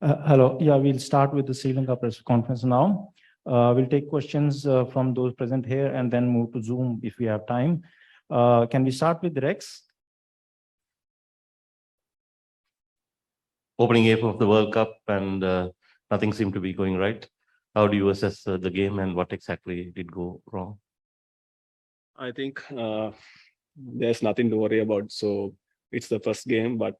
Hello. Yeah, we'll start with the Sri Lanka press conference now. We'll take questions from those present here and then move to Zoom if we have time. Can we start with Rex? Opening game of the World Cup and nothing seemed to be going right. How do you assess the game and what exactly did go wrong? I think there's nothing to worry about. So it's the first game, but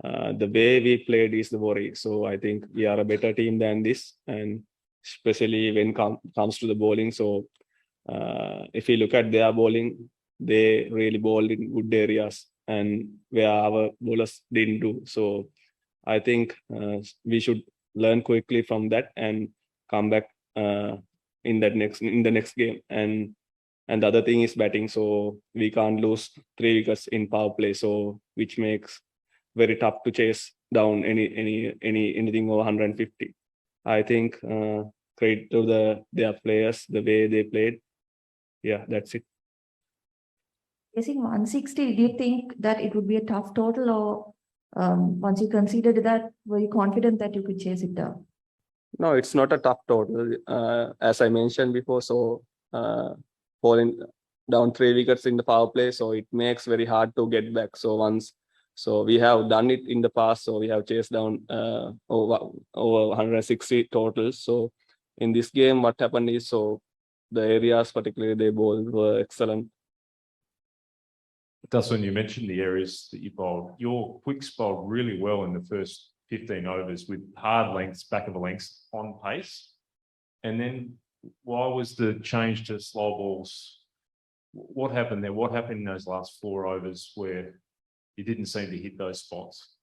the way we played is the worry. So I think we are a better team than this, and especially when comes to the bowling. So if you look at their bowling, they really bowled in good areas and where our bowlers didn't do. So I think we should learn quickly from that and come back in the next game. And the other thing is batting. So we can't lose 3 wickets in power play. So which makes very tough to chase down anything over 150. I think credit to their players, the way they played. Yeah, that's it. Chasing 160, do you think that it would be a tough total, or once you considered that, were you confident that you could chase it down? No, it's not a tough total. As I mentioned before, so falling down 3 wickets in the power play, so it makes very hard to get back. So we have done it in the past, so we have chased down over 160 totals. So in this game, what happened is, so the areas particularly they bowled were excellent. Dasun, you mentioned the areas that you bowled. Your quicks bowled really well in the first 15 overs with hard lengths, back of the lengths on pace. And then why was the change to slow balls? What happened there? What happened in those last 4 overs where you didn't seem to hit those spots?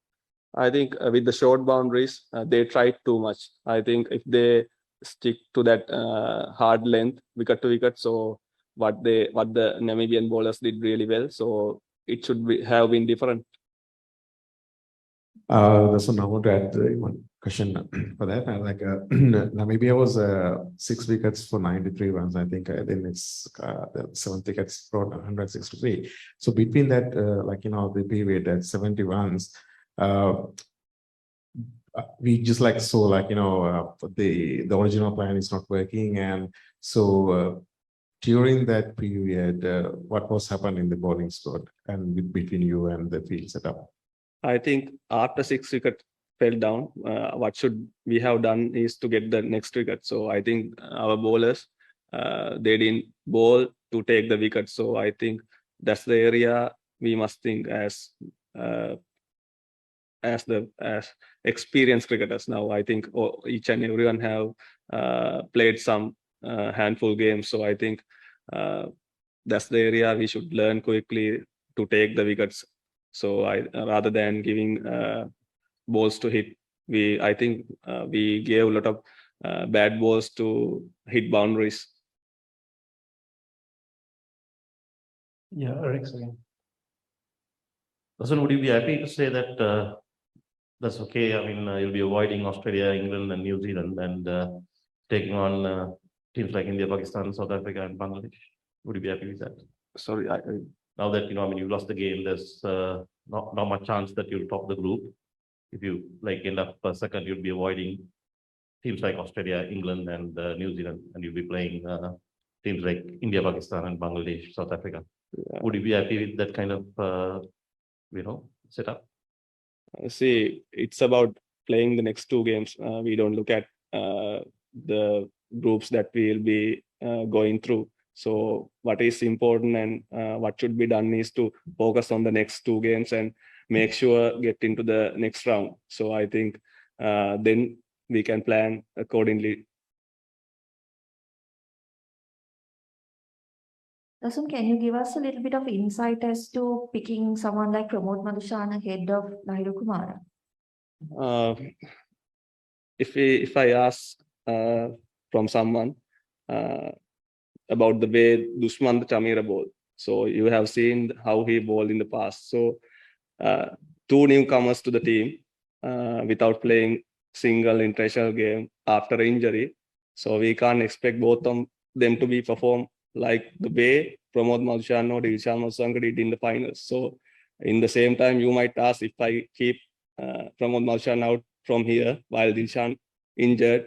I think with the short boundaries, they tried too much. I think if they stick to that hard length, wicket to wicket, so what the Namibian bowlers did really well. So it should have been different. That's I want to add one question for that. Namibia was 6 wickets for 93 runs. I think then it's the 7 wickets for 163. So between that, the period at 70 runs, we just saw the original plan is not working, and so during that period, what was happening in the bowling squad and between you and the field setup? I think after 6 wickets fell down, what should we have done is to get the next wicket. So I think our bowlers, they didn't bowl to take the wicket. So I think that's the area we must think as experienced cricketers now. I think each and everyone have played some handful games. So I think that's the area we should learn quickly to take the wickets. So rather than giving balls to hit, I think we gave a lot of bad balls to hit boundaries. Yeah, Rex again. Dasun, would you be happy to say that that's okay? I mean, you'll be avoiding Australia, England, and New Zealand, and taking on teams like India, Pakistan, South Africa, and Bangladesh. Would you be happy with that? Sorry, Now that you lost the game, there's not much chance that you'll top the group. If you end up second, you'll be avoiding teams like Australia, England, and New Zealand, and you'll be playing teams like India, Pakistan, and Bangladesh, South Africa. Yeah. Would you be happy with that kind of setup? See, it's about playing the next 2 games. We don't look at the groups that we'll be going through. So what is important and what should be done is to focus on the next 2 games and make sure get into the next round. So I think then we can plan accordingly. Dasun, can you give us a little bit of insight as to picking someone like Pramod Madhushana ahead of Lahiru Kumara? If I ask from someone about the way Dushman Chamira bowled, so you have seen how he bowled in the past. So 2 newcomers to the team without playing single international game after injury. So we can't expect both of them to be performed like the way Pramod Madhushana or Dilshan Masanka did in the finals. So in the same time, you might ask if I keep Pramod Madhushana out from here while Dilshan injured.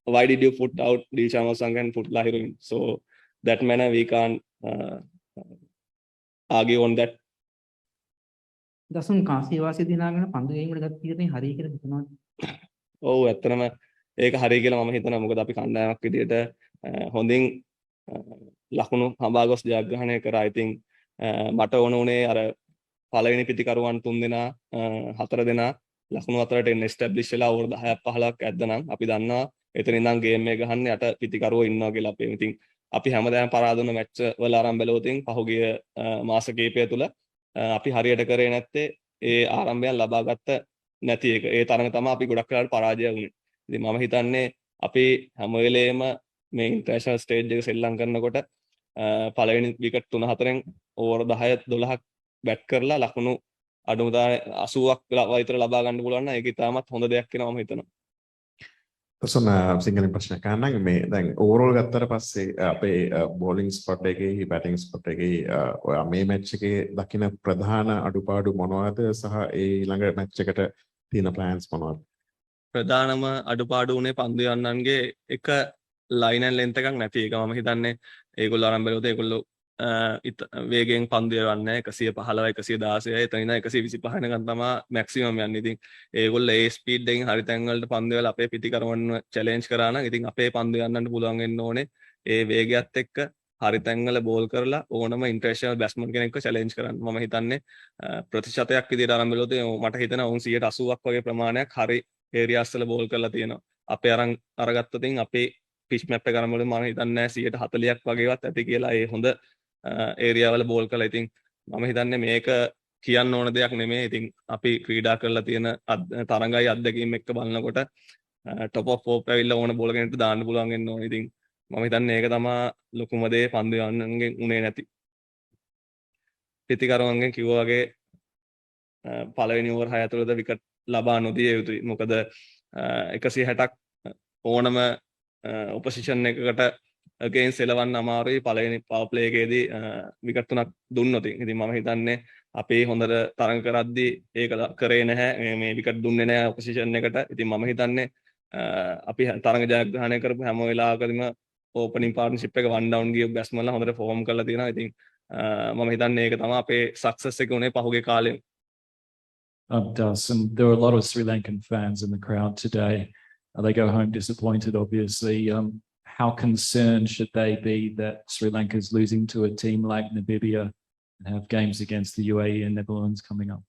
Why did you put out Dilshan Osang and put Lahiru in? So that manner we can't argue on that. දසුන් කාසියවාසී දිනාගෙන පන්දු ගේමකට ගත් තීරණේ හරි කියලා හිතනවා. ඔව් ඇත්තටම ඒක හරි කියලා මම හිතනවා. මොකද අපි කණ්ඩායමක් විදිහට හොඳින් ලකුණු හඹා ගොස් ජයග්‍රහණය කරා. I think මට ඕන උනේ අර පළවෙනි පිටිකරුවන් 3 දෙනා 4 දෙනා ලකුණු අතරට එන්න එස්ටැබ්ලිෂ් වෙලා අවුරුදු 10ක් 15ක් ඇද්දනම් අපි දන්නවා එතන ඉඳන් ගේම් එක ගහන්න යට පිටිකරුවෝ ඉන්නවා කියලා අපි. ඉතින් අපි හැමදාම පරාද වුණ මැච් වල ආරම්භ බැලුවොත් පහුගිය මාස කිහිපය තුල අපි හරියට කරේ නැත්තේ ඒ ආරම්භයන් ලබාගත්ත නැති එක. ඒ තරම තමයි අපි ගොඩක් වෙලාවට පරාජය වුනේ. ඉතින් මම හිතන්නේ අපි හැම වෙලේම මේ ඉන්ටර්නැෂනල් ස්ටේජ් එක සෙල්ලම් කරනකොට පළවෙනි විකට් 3-4න් ඕවර් 10 12ක් බැට් කරලා ලකුණු අඩුම තරමේ 80ක් විතර ලබා ගන්න පුළුවන් නම් ඒක ඉතාමත් හොඳ දෙයක් කියලා මම හිතනවා. තසන සිංහලෙන් ප්‍රශ්නයක් අහන්නම් මේ දැන් ඕවරෝල් ගත්තට පස්සේ අපේ බෝලිං ස්පොට් එකේ බැටිං ස්පොට් එකේ ඔයා මේ මැච් එකේ දකින ප්‍රධාන අඩුපාඩු මොනවද සහ ඒ ඊළඟ මැච් එකට තියෙන ප්ලෑන්ස් මොනවද? ප්‍රධානම අඩුපාඩු උනේ පන්දු යන්නන්ගේ එක ලයින් ඇන් ලෙන්ත් එකක් නැති එක. මම හිතන්නේ ඒගොල්ලෝ ආරම්භ කළොත් ඒගොල්ලෝ වේගෙන් පන්දු යවන්නේ 115 116 එතන ඉඳන් 125 වෙනකන් තමයි මැක්සිමම් යන්නේ. ඉතින් ඒගොල්ලෝ ඒ ස්පීඩ් එකෙන් හරි තැන් වලට පන්දු වල අපේ පිටිකරවන්න චැලෙන්ජ් කරා නම් ඉතින් අපේ පන්දු යන්නන්න පුළුවන් වෙන්න ඕනේ ඒ වේගයත් එක්ක හරි තැන් වල බෝල් කරලා ඕනම ඉන්ටර්නැෂනල් බැට්ස්මන් කෙනෙක්ව චැලෙන්ජ් කරන්න. මම හිතන්නේ ප්‍රතිශතයක් විදිහට ආරම්භ කළොත් මට හිතෙනවා උන් 80ක් වගේ ප්‍රමාණයක් හරි ඒරියාස් වල බෝල් කරලා තියෙනවා. අපේ අරගත්තොත් අපේ පිච් මැප් එක අරන් බලමු මම හිතන්නේ 140ක් වගේවත් ඇති කියලා ඒ හොඳ ඒරියා වල බෝල් කරලා. ඉතින් මම හිතන්නේ මේක කියන්න ඕන දෙයක් නෙමෙයි. ඉතින් අපි ක්‍රීඩා කරලා තියෙන තරඟයි අත්දැකීම් එක්ක බලනකොට টপ ඔෆ් ෆෝප් ඇවිල්ලා ඕන බෝල කෙනෙක්ට දාන්න පුළුවන් වෙන්න ඕනේ. ඉතින් මම හිතන්නේ ඒක තමයි ලොකුම දේ පන්දු යන්නන්ගෙන් උනේ නැති. පිටිකරුවන්ගෙන් කිව්වා වගේ පළවෙනි ඕවර් 6 ඇතුළත විකට් ලබා නොදිය යුතුයි. මොකද 160ක් ඕනම ඔපොසිෂන් එකකට against එලවන්න අමාරුයි. පළවෙනි පවර් ප්ලේ එකේදී විකට් 3ක් දුන්නොත්. ඉතින් මම හිතන්නේ අපි හොඳට තරඟ කරද්දී ඒක කරේ නැහැ. මේ විකට් දුන්නේ නැහැ ඔපොසිෂන් එකට. ඉතින් මම හිතන්නේ අපි තරඟ ජයග්‍රහණය කරපු හැම වෙලාවකදීම ඕපනින් පාර්ට්නර්ෂිප් එක වන් ඩවුන් ගිය බැට්ස්මන්ලා හොඳට ෆෝම් කරලා තියෙනවා. ඉතින් මම හිතන්නේ ඒක තමයි අපේ සක්සස් එක උනේ පහුගිය කාලේ. Does, and there were a lot of Sri Lankan fans in the crowd today. They go home disappointed, obviously. How concerned should they be that Sri Lanka is losing to a team like Namibia and have games against the UAE and Netherlands coming up?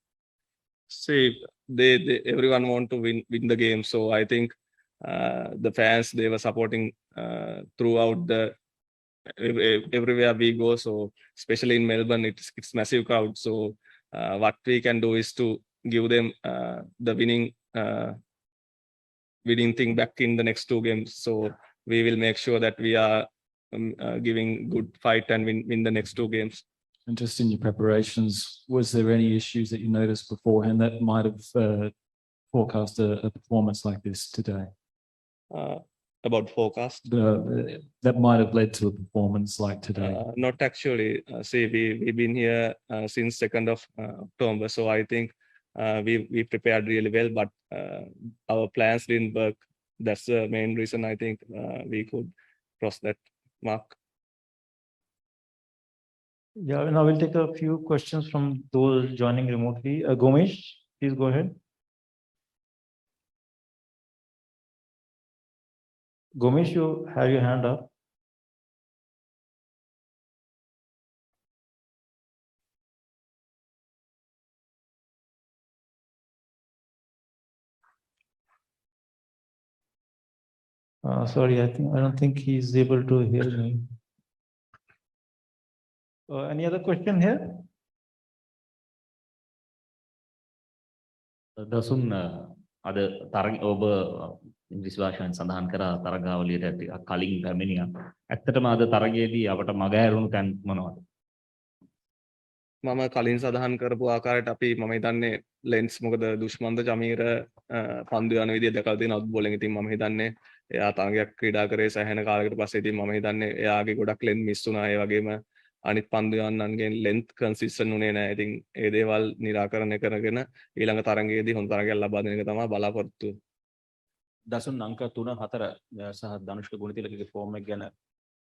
See, everyone want to win the game. So I think the fans, they were supporting throughout everywhere we go. So especially in Melbourne, it's massive crowd. So what we can do is to give them the winning thing back in the next 2 games. So we will make sure that we are giving good fight and win the next 2 games. And just in your preparations, was there any issues that you noticed beforehand that might have forecast a performance like this today? About forecast? That might have led to a performance like today? Not actually. See, we've been here since 2nd of October. So I think we prepared really well, but our plans didn't work. That's the main reason I think we could cross that mark. Yeah, now we'll take a few questions from those joining remotely. Gomesh, please go ahead. Gomesh, you have your hand up. Sorry, I don't think he's able to hear me. Any other question here? දසුන් අද තරග ඔබ ඉංග්‍රීසි භාෂාවෙන් සඳහන් කරා තරගාවලියට ටිකක් කලින් පැමිණියා. ඇත්තටම අද තරගයේදී අපට මග හැරුණු තැන් මොනවද? මම කලින් සඳහන් කරපු ආකාරයට අපි මම හිතන්නේ ලෙන්ස් මොකද දුෂ්මන්ත ජමීර පන්දු යන විදිය දැකලා තියෙන අවුට් බෝලින්. ඉතින් මම හිතන්නේ එයා තරගයක් ක්‍රීඩා කරේ සෑහෙන කාලයකට පස්සේ. ඉතින් මම හිතන්නේ එයාගේ ගොඩක් ලෙන් මිස් වුණා. ඒ වගේම අනිත් පන්දු යන්නන්ගෙන් length consistent උනේ නැහැ. ඉතින් ඒ දේවල් निराකරණය කරගෙන ඊළඟ තරගයේදී හොඳ තරගයක් ලබා දෙන එක තමයි බලාපොරොත්තු වෙන්නේ. දසුන් අංක 3-4 සහ ධනුෂ්ක ගුණතිලකගේ ෆෝම් එක ගැන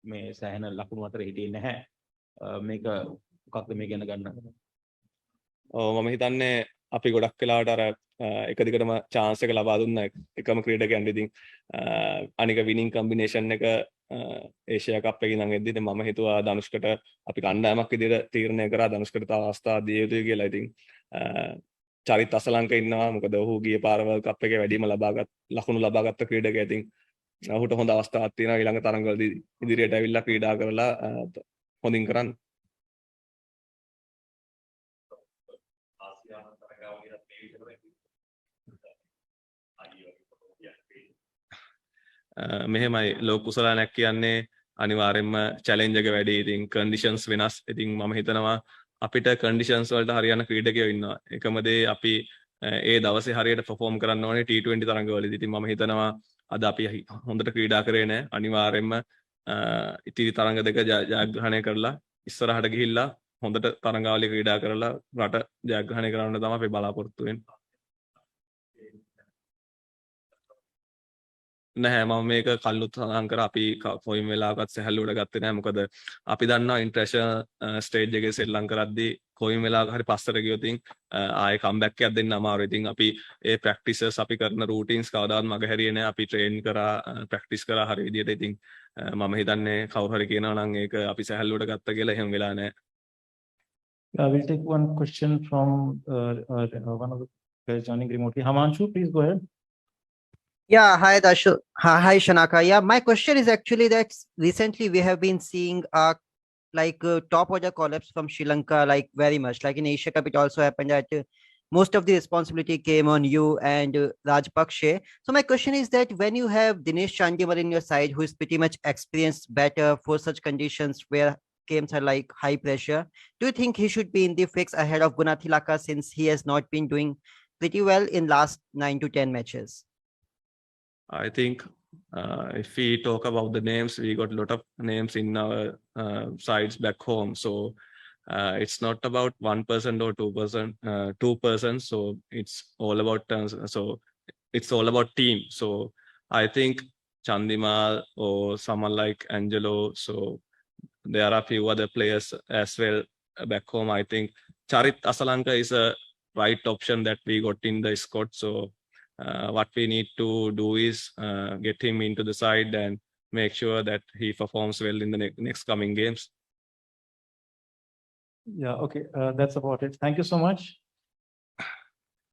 මේ සෑහෙන ලකුණු අතර හිටියේ නැහැ. මේක මොකක්ද මේ ගැන ගන්න? මම හිතන්නේ අපි ගොඩක් වෙලාවට අර එක දිගටම chance එක ලබා දුන්න එකම ක්‍රීඩකයන්ට ඉතින් අනික winning combination එක ඒෂියා කප් එකේ ඉඳන් එද්දි ඉතින් මම හිතුවා ධනුෂ්කට අපි කණ්ඩායමක් විදිහට තීරණය කරා ධනුෂ්කට තව අවස්ථා දිය යුතුයි කියලා. ඉතින් චරිත අසලංක ඉන්නවා. මොකද ඔහු ගිය පාර වර්ල්ඩ් කප් එකේ වැඩිම ලකුණු ලබාගත් ක්‍රීඩකයා. ඉතින් ඔහුට හොඳ අවස්ථාවක් තියෙනවා ඊළඟ තරඟවලදී ඉදිරියට ඇවිල්ලා ක්‍රීඩා කරලා හොඳින් කරන්න. මෙහෙමයි ලෝක කුසලානයක් කියන්නේ අනිවාර්යයෙන්ම challenge එක වැඩි. ඉතින් conditions වෙනස්. ඉතින් මම හිතනවා අපිට conditions වලට හරියන ක්‍රීඩකයෝ ඉන්නවා. එකම දේ අපි ඒ දවසේ හරියට perform කරන්න ඕනේ T20 තරඟවලදී. ඉතින් මම හිතනවා අද අපි හොඳට ක්‍රීඩා කරේ නැහැ. අනිවාර්යයෙන්ම ඉතිරි තරඟ දෙක ජයග්‍රහණය කරලා ඉස්සරහට ගිහිල්ලා හොඳට තරඟාවලිය ක්‍රීඩා කරලා රට ජයග්‍රහණය කරන්න තමයි අපි බලාපොරොත්තු වෙන්නේ. නැහැ මම මේක කල්ලුත් සඳහන් කරා අපි කොයිම වෙලාවකත් සැහැල්ලුවට ගත්තේ නැහැ. මොකද අපි දන්නවා ඉන්ටර්නැෂනල් ස්ටේජ් එකේ ශ්‍රී ලංකාව කරද්දී කොයිම වෙලාවක හරි පස්සට ගියොත් ආයේ කම්බැක් එකක් දෙන්න අමාරුයි. ඉතින් අපි ඒ ප්‍රැක්ටිසස් අපි කරන රූටින්ස් කවදාවත් මගහැරියේ නැහැ. අපි ට්‍රේන් කරා ප්‍රැක්ටිස් කරා හරි විදියට. ඉතින් මම හිතන්නේ කවුරු හරි කියනවා නම් ඒක අපි සැහැල්ලුවට ගත්ත කියලා එහෙම වෙලා නැහැ. We'll take one question from one of the guys joining remotely. Hamanshu, please go ahead. Yeah, hi Dashu. Hi Shanaka. Yeah, my question is actually that recently we have been seeing top order collapse from Sri Lanka very much. Like in Asia Cup, it also happened that most of the responsibility came on you and Rajpakshe. So my question is that when you have Dinesh Chandimal in your side, who is pretty much experienced better for such conditions where games are like high pressure, do you think he should be in the fix ahead of Gunathilaka since he has not been doing pretty well in last 9 to 10 matches? I think if we talk about the names, we got a lot of names in our sides back home. So it's not about 1% or 2%, 2%. So it's all about it's all about team. So I think Chandimal or someone like Angelo. So there are a few other players as well back home. I think Charit Asalanka is a right option that we got in the squad. So what we need to do is get him into the side and make sure that he performs well in the next coming games. Yeah, okay, that's about it. Thank you so much.